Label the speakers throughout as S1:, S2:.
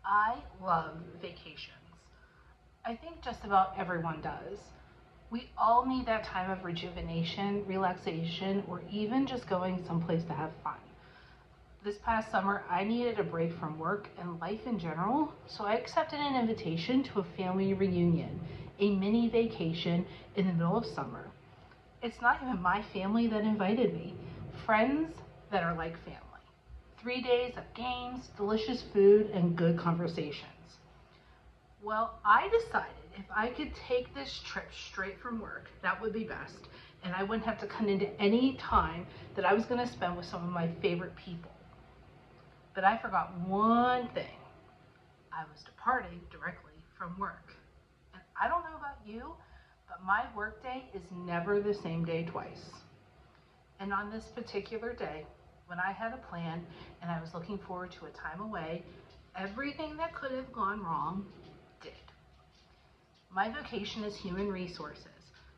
S1: I love vacations. I think just about everyone does. We all need that time of rejuvenation, relaxation, or even just going someplace to have fun. This past summer, I needed a break from work and life in general, so I accepted an invitation to a family reunion, a mini vacation in the middle of summer. It's not even my family that invited me, friends that are like family. 3 days of games, delicious food, and good conversations. Well, I decided if I could take this trip straight from work, that would be best, and I wouldn't have to cut into any time that I was going to spend with some of my favorite people. But I forgot one thing. I was departing directly from work. And I don't know about you, but my workday is never the same day twice. And on this particular day, when I had a plan and I was looking forward to a time away, everything that could have gone wrong did. My vocation is human resources,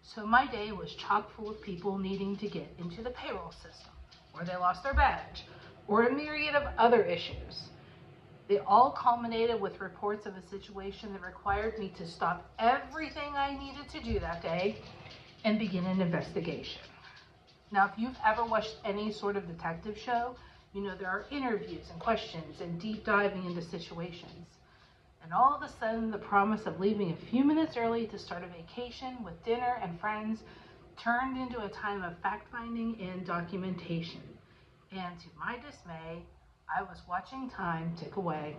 S1: so my day was chock full of people needing to get into the payroll system, or they lost their badge, or a myriad of other issues. They all culminated with reports of a situation that required me to stop everything I needed to do that day and begin an investigation. Now, if you've ever watched any sort of detective show, you know there are interviews and questions and deep diving into situations. And all of a sudden, the promise of leaving a few minutes early to start a vacation with dinner and friends turned into a time of fact finding and documentation. And to my dismay, I was watching time tick away.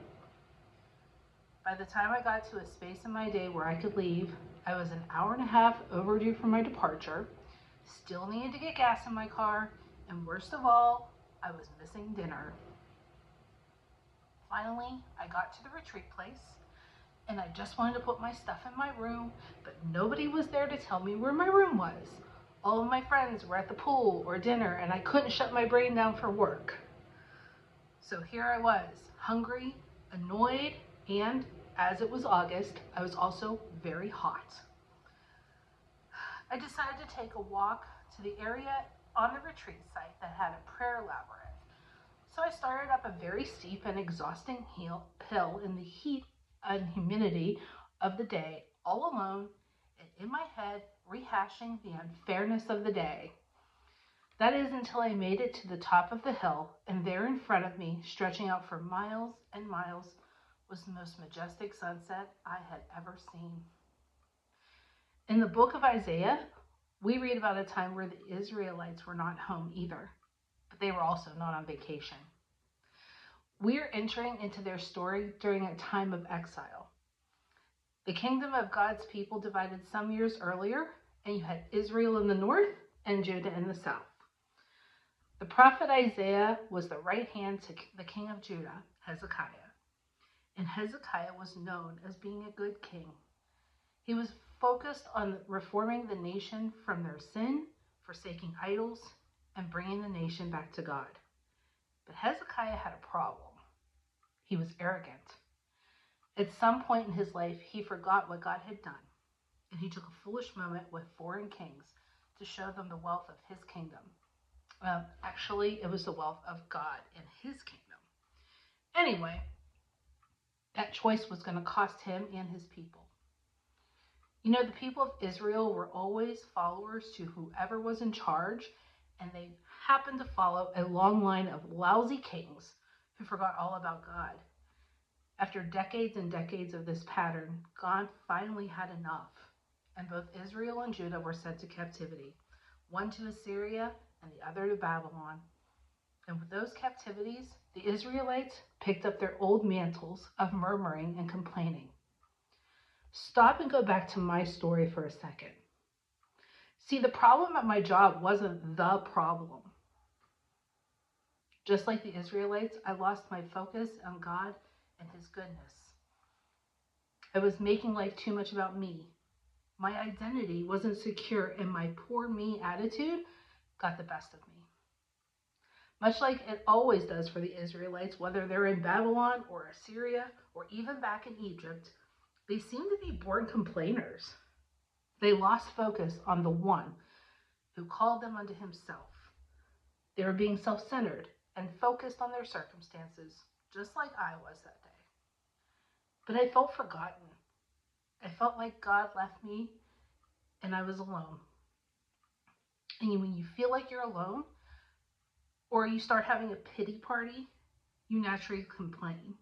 S1: By the time I got to a space in my day where I could leave, I was an hour and a half overdue for my departure, still needed to get gas in my car, and worst of all, I was missing dinner. Finally, I got to the retreat place, and I just wanted to put my stuff in my room, but nobody was there to tell me where my room was. All of my friends were at the pool or dinner, and I couldn't shut my brain down for work. So here I was, hungry, annoyed, and as it was August, I was also very hot. I decided to take a walk to the area on the retreat site that had a prayer labyrinth. So I started up a very steep and exhausting hill in the heat and humidity of the day, all alone, and in my head, rehashing the unfairness of the day. That is until I made it to the top of the hill, and there in front of me, stretching out for miles and miles, was the most majestic sunset I had ever seen. In the book of Isaiah, we read about a time where the Israelites were not home either, but they were also not on vacation. We are entering into their story during a time of exile. The kingdom of God's people divided some years earlier, and you had Israel in the north and Judah in the south. The prophet Isaiah was the right hand to the king of Judah, Hezekiah. And Hezekiah was known as being a good king. He was focused on reforming the nation from their sin, forsaking idols, and bringing the nation back to God. But Hezekiah had a problem. He was arrogant. At some point in his life, he forgot what God had done, and he took a foolish moment with foreign kings to show them the wealth of his kingdom. Actually, it was the wealth of God and his kingdom. Anyway, that choice was going to cost him and his people. You know, the people of Israel were always followers to whoever was in charge, and they happened to follow a long line of lousy kings who forgot all about God. After decades and decades of this pattern, God finally had enough, and both Israel and Judah were sent to captivity, one to Assyria and the other to Babylon. And with those captivities, the Israelites picked up their old mantles of murmuring and complaining. Stop and go back to my story for a second. See, the problem at my job wasn't the problem. Just like the Israelites, I lost my focus on God and his goodness. I was making life too much about me. My identity wasn't secure, and my poor me attitude got the best of me. Much like it always does for the Israelites, whether they're in Babylon or Assyria or even back in Egypt, they seem to be born complainers. They lost focus on the one who called them unto himself. They were being self-centered and focused on their circumstances, just like I was that day. But I felt forgotten. I felt like God left me and I was alone. And when you feel like you're alone, or you start having a pity party, you naturally complain.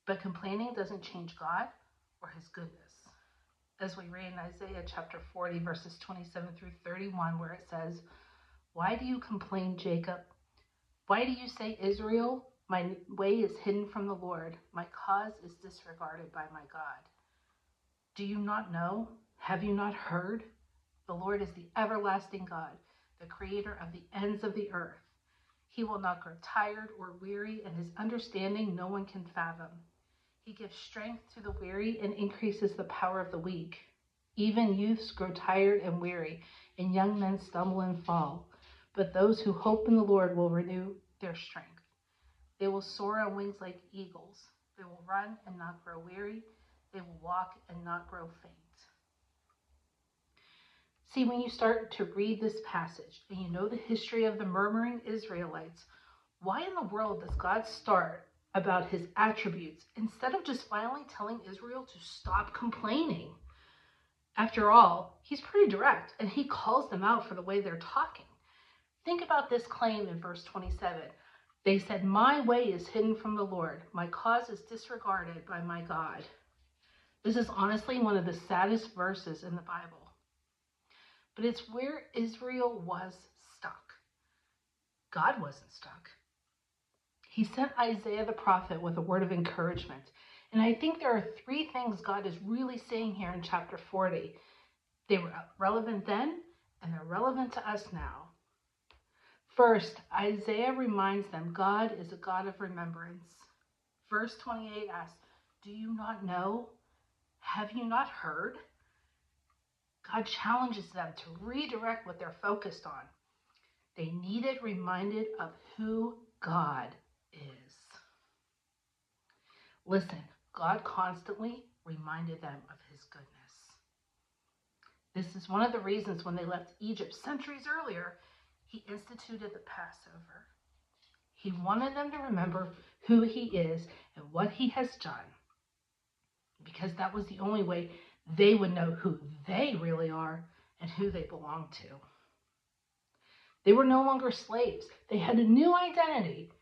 S1: But complaining doesn't change God or his goodness. As we read in Isaiah chapter 40, verses 27 through 31, where it says, "Why do you complain, Jacob? Why do you say, Israel, my way is hidden from the Lord, my cause is disregarded by my God? Do you not know? Have you not heard? The Lord is the everlasting God, the creator of the ends of the earth. He will not grow tired or weary, and his understanding no one can fathom. He gives strength to the weary and increases the power of the weak. Even youths grow tired and weary, and young men stumble and fall. But those who hope in the Lord will renew their strength. They will soar on wings like eagles. They will run and not grow weary. They will walk and not grow faint." See, when you start to read this passage and you know the history of the murmuring Israelites, why in the world does God start about his attributes instead of just finally telling Israel to stop complaining? After all, he's pretty direct and he calls them out for the way they're talking. Think about this claim in verse 27. They said, "My way is hidden from the Lord. My cause is disregarded by my God." This is honestly one of the saddest verses in the Bible. But it's where Israel was stuck. God wasn't stuck. He sent Isaiah the prophet with a word of encouragement. And I think there are three things God is really saying here in chapter 40. They were relevant then, and they're relevant to us now. First, Isaiah reminds them God is a God of remembrance. Verse 28 asks, "Do you not know? Have you not heard?" God challenges them to redirect what they're focused on. They needed reminded of who God is. Listen, God constantly reminded them of his goodness. This is one of the reasons when they left Egypt centuries earlier, he instituted the Passover. He wanted them to remember who he is and what he has done, because that was the only way they would know who they really are and who they belong to. They were no longer slaves. They had a new identity.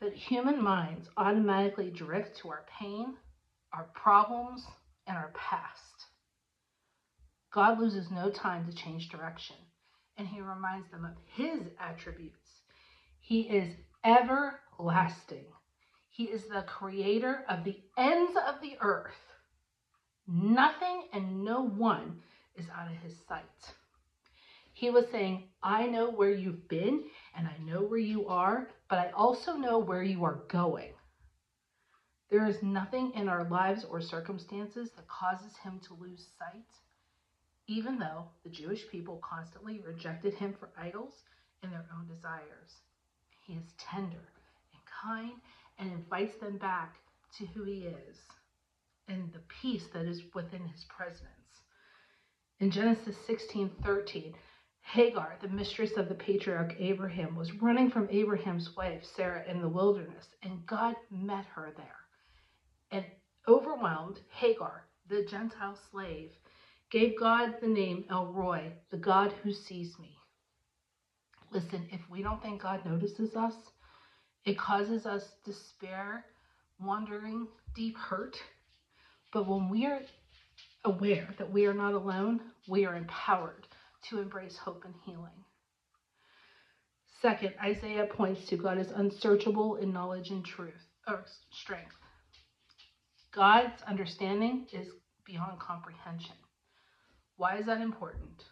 S1: But human minds automatically drift to our pain, our problems, and our past. God loses no time to change direction, and he reminds them of his attributes. He is everlasting. He is the creator of the ends of the earth. Nothing and no one is out of his sight. He was saying, I know where you've been and I know where you are, but I also know where you are going. There is nothing in our lives or circumstances that causes him to lose sight, even though the Jewish people constantly rejected him for idols and their own desires. He is tender and kind and invites them back to who he is and the peace that is within his presence. In Genesis 16:13, Hagar, the mistress of the patriarch Abraham, was running from Abraham's wife, Sarah, in the wilderness, and God met her there. And overwhelmed, Hagar, the Gentile slave, gave God the name El Roi, the God who sees me. Listen, if we don't think God notices us, it causes us despair, wandering, deep hurt. But when we are aware that we are not alone, we are empowered to embrace hope and healing. Second, Isaiah points to God as unsearchable in knowledge and truth, or strength. God's understanding is beyond comprehension. Why is that important?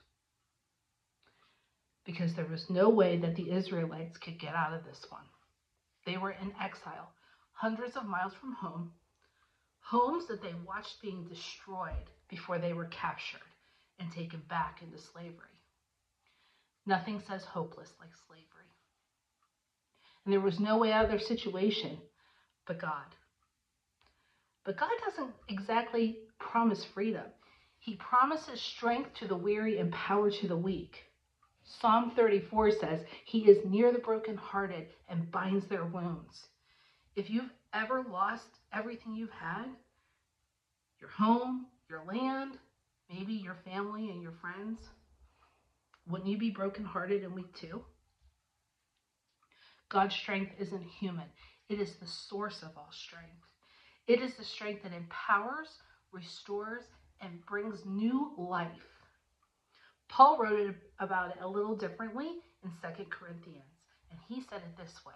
S1: Because there was no way that the Israelites could get out of this one. They were in exile, hundreds of miles from home, homes that they watched being destroyed before they were captured and taken back into slavery. Nothing says hopeless like slavery. And there was no way out of their situation but God. But God doesn't exactly promise freedom. He promises strength to the weary and power to the weak. Psalm 34 says, he is near the brokenhearted and binds their wounds. If you've ever lost everything you've had, your home, your land, maybe your family and your friends, wouldn't you be brokenhearted and weak too? God's strength isn't human. It is the source of all strength. It is the strength that empowers, restores, and brings new life. Paul wrote about it a little differently in 2 Corinthians, and he said it this way: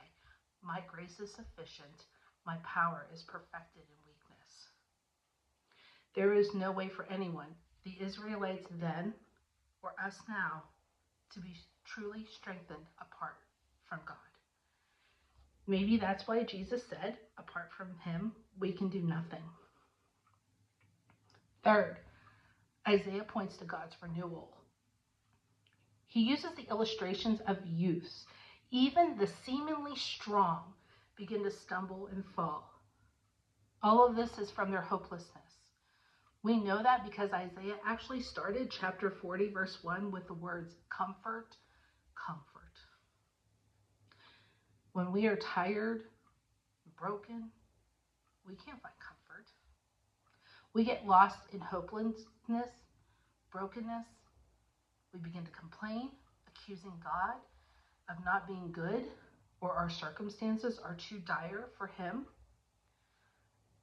S1: "My grace is sufficient. My power is perfected in weakness." There is no way for anyone, the Israelites then or us now, to be truly strengthened apart from God. Maybe that's why Jesus said, apart from him, we can do nothing. Third, Isaiah points to God's renewal. He uses the illustrations of youths. Even the seemingly strong begin to stumble and fall. All of this is from their hopelessness. We know that because Isaiah actually started chapter 40, verse 1 with the words, comfort, comfort. When we are tired, broken, we can't find comfort. We get lost in hopelessness, brokenness. We begin to complain, accusing God of not being good, or our circumstances are too dire for him.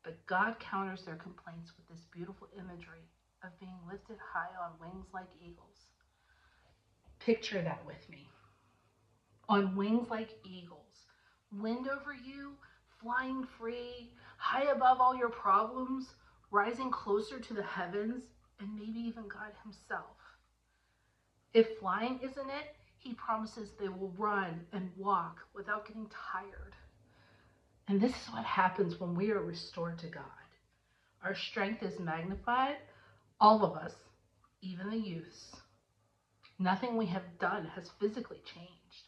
S1: But God counters their complaints with this beautiful imagery of being lifted high on wings like eagles. Picture that with me. On wings like eagles, wind over you, flying free, high above all your problems, rising closer to the heavens, and maybe even God himself. If flying isn't it, he promises they will run and walk without getting tired. And this is what happens when we are restored to God. Our strength is magnified, all of us, even the youths. Nothing we have done has physically changed,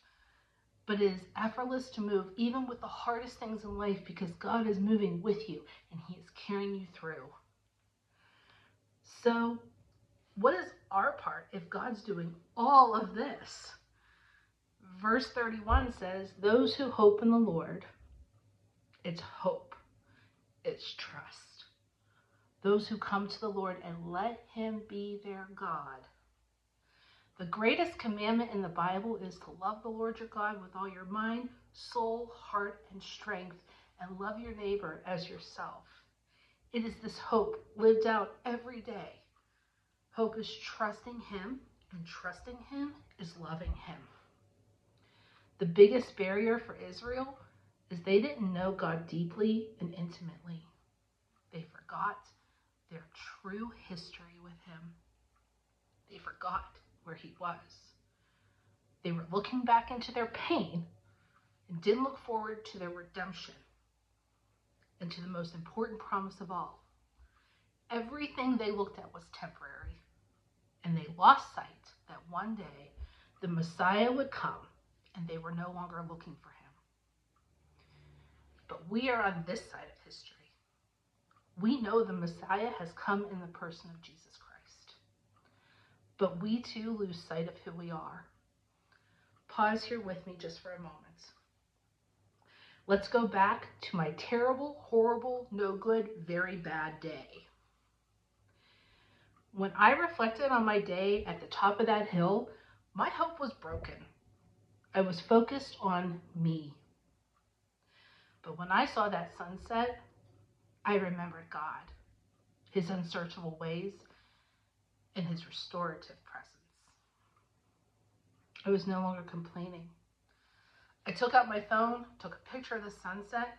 S1: but it is effortless to move even with the hardest things in life because God is moving with you and he is carrying you through. So, what is our part if God's doing all of this? Verse 31 says, those who hope in the Lord, it's hope, it's trust. Those who come to the Lord and let him be their God. The greatest commandment in the Bible is to love the Lord your God with all your mind, soul, heart, and strength, and love your neighbor as yourself. It is this hope lived out every day. Hope is trusting him, and trusting him is loving him. The biggest barrier for Israel is they didn't know God deeply and intimately. They forgot their true history with him. They forgot where he was. They were looking back into their pain and didn't look forward to their redemption and to the most important promise of all. Everything they looked at was temporary, and they lost sight that one day the Messiah would come and they were no longer looking for him. But we are on this side of history. We know the Messiah has come in the person of Jesus Christ. But we too lose sight of who we are. Pause here with me just for a moment. Let's go back to my terrible, horrible, no good, very bad day. When I reflected on my day at the top of that hill, my hope was broken. I was focused on me. But when I saw that sunset, I remembered God, his unsearchable ways, and his restorative presence. I was no longer complaining. I took out my phone, took a picture of the sunset,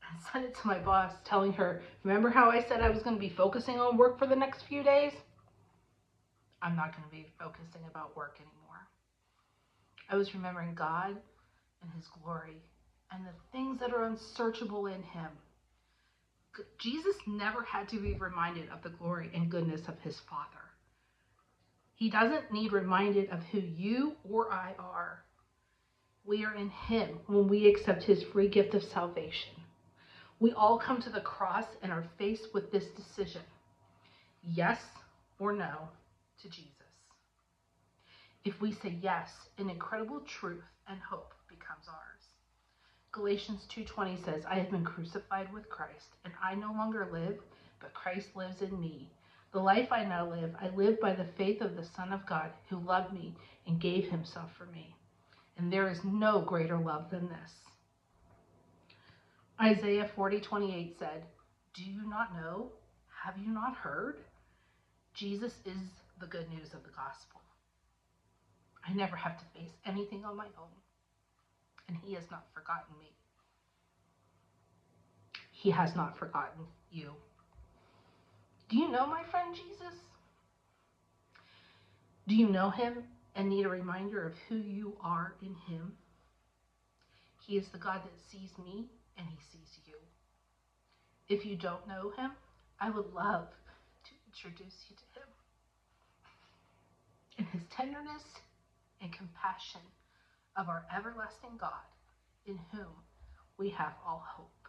S1: and sent it to my boss, telling her, remember how I said I was going to be focusing on work for the next few days? I'm not going to be focusing about work anymore. I was remembering God and his glory and the things that are unsearchable in him. Jesus never had to be reminded of the glory and goodness of his Father. He doesn't need reminded of who you or I are. We are in him when we accept his free gift of salvation. We all come to the cross and are faced with this decision: yes or no to Jesus. If we say yes, an incredible truth and hope becomes ours. Galatians 2:20 says, I have been crucified with Christ, and I no longer live, but Christ lives in me. The life I now live, I live by the faith of the Son of God, who loved me and gave himself for me. And there is no greater love than this. Isaiah 40:28 said, do you not know? Have you not heard? Jesus is the good news of the gospel. I never have to face anything on my own, and he has not forgotten me. He has not forgotten you. Do you know my friend Jesus? Do you know him and need a reminder of who you are in him? He is the God that sees me and he sees you. If you don't know him, I would love to introduce you to him. In his tenderness and compassion of our everlasting God, in whom we have all hope.